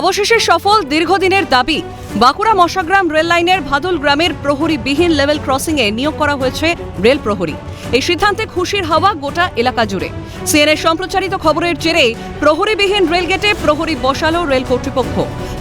অবশেষে সফল দীর্ঘদিনের দাবি। বাঁকুড়া মশাগ্রাম রেল লাইনের ভাদুল গ্রামের প্রহরীবিহীন লেভেল ক্রসিংয়ে নিয়োগ করা হয়েছে রেল প্রহরী। এই সিদ্ধান্তে খুশির হাওয়া গোটা এলাকা জুড়ে। সিএনএর সম্প্রচারিত খবরের জেরে প্রহরীবিহীন রেলগেটে প্রহরী বসালো রেল কর্তৃপক্ষ।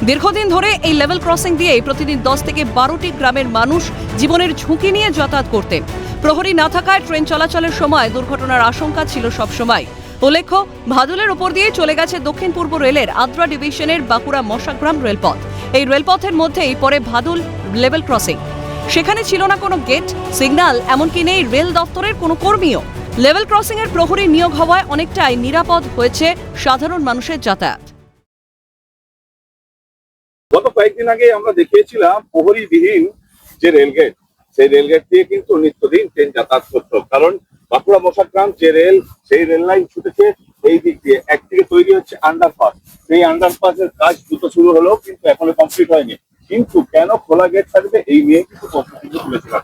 দীর্ঘদিন ধরে এই লেভেল ক্রসিং দিয়ে প্রতিদিন 10 থেকে 12টি গ্রামের মানুষ জীবনের ঝুঁকি নিয়ে যাতায়াত করতেন। প্রহরী না থাকায় ট্রেন চলাচলের সময় দুর্ঘটনার আশঙ্কা ছিল সবসময়। উল্লেখ্য, ভাদুলের উপর দিয়ে চলে গেছে দক্ষিণ পূর্ব রেলের আদ্রা ডিভিশনের বাঁকুড়া মশাগ্রাম রেলপথ। এই রেলপথের মধ্যেই পড়ে ভাদুল লেভেল ক্রসিং। সেখানে ছিল না কোনো গেট, সিগন্যাল, এমনকি নেই রেল দপ্তরের কোনো কর্মীও। লেভেল ক্রসিং এর প্রহরী নিয়োগ হওয়ায় অনেকটাই নিরাপদ হয়েছে সাধারণ মানুষের যাতায়াত। গত কয়েকদিন আগে আমরা দেখিয়েছিলাম প্রহরীবিহীন যে রেলগেট, সেই রেলগেট দিয়ে কিন্তু নিত্যদিন ট্রেন যাতায়াত করতো। কারণ বাঁকুড়া মশাগ্রাম যে রেল, সেই রেল লাইন ছুটেছে এই দিক দিয়ে। একদিকে তৈরি হচ্ছে আন্ডারপাস, সেই আন্ডারপাসের কাজ দ্রুত শুরু হলেও কিন্তু এখনো কমপ্লিট হয়নি। কিন্তু কেন খোলা গেট থাকবে এই নিয়ে কিন্তু প্রশ্ন তুলেছিলাম।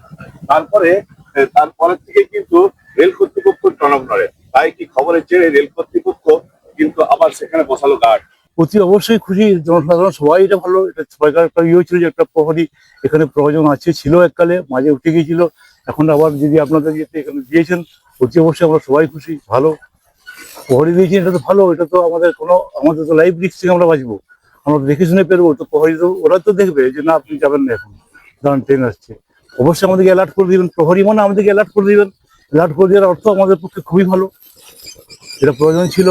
তারপরের থেকে কিন্তু রেল কর্তৃপক্ষ টনক নড়ে। তাই কি খবরের জেরে রেল কর্তৃপক্ষ কিন্তু আবার সেখানে বসালো গার্ড। অতি অবশ্যই খুশি, জনসাধারণ সবাই এটা ভালো। এটা সরকার একটা ইয়ে হয়েছিল যে একটা প্রহরী এখানে প্রয়োজন আছে, ছিল এককালে, মাঝে উঠে গিয়েছিল, এখন আবার যদি আপনাদের ইয়েতে এখানে দিয়েছেন, অতি অবশ্যই আমরা সবাই খুশি। ভালো প্রহরী দিয়েছেন, এটা তো ভালো। এটা তো আমাদের তো লাইফ রিস্ক থেকে আমরা বাঁচবো, আমরা দেখে শুনে পেরবো। তো প্রহরী তো ওরা তো দেখবে যে না আপনি যাবেন না, এখন কারণ ট্রেন আসছে। অবশ্যই আমাদেরকে অ্যালার্ট করে দিবেন, প্রহরী মানে আমাদেরকে অ্যালার্ট করে দিবেন। অ্যালার্ট করে দেওয়ার অর্থ আমাদের পক্ষে খুবই ভালো, এটা প্রয়োজন ছিল।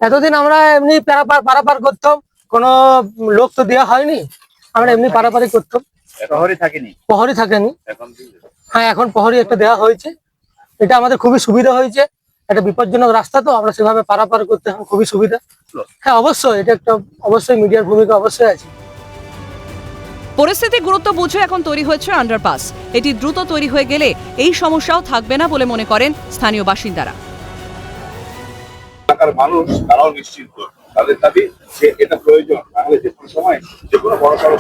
এতদিন আমরা এমনি পারাপার করতাম, কোনো লোক তো দেওয়া হয়নি, আমরা এমনি পারাপারি করতাম। প্রহরী থাকেনি। হ্যাঁ, এখন প্রহরী একটা দেওয়া হয়েছে, এটা আমাদের খুবই সুবিধা হয়েছে। একটা বিপজ্জনক রাস্তা, তো আমরা সেভাবে পারাপার করতে এখন খুবই সুবিধা। হ্যাঁ অবশ্যই, এটা একটা অবশ্যই মিডিয়ার ভূমিকা অবশ্যই আছে। পরিস্থিতি গুরুত্ব বুঝে এখন তৈরি হয়েছে আন্ডারপাস। এটি দ্রুত তৈরি হয়ে গেলে এই সমস্যাও থাকবে না বলে মনে করেন স্থানীয় বাসিন্দারা। এলাকার মানুষ তারাও নিশ্চিন্ত, তাদের দাবি যে এটা প্রয়োজন, তাহলে যে কোনো সময় যে কোনো বড় সড়ো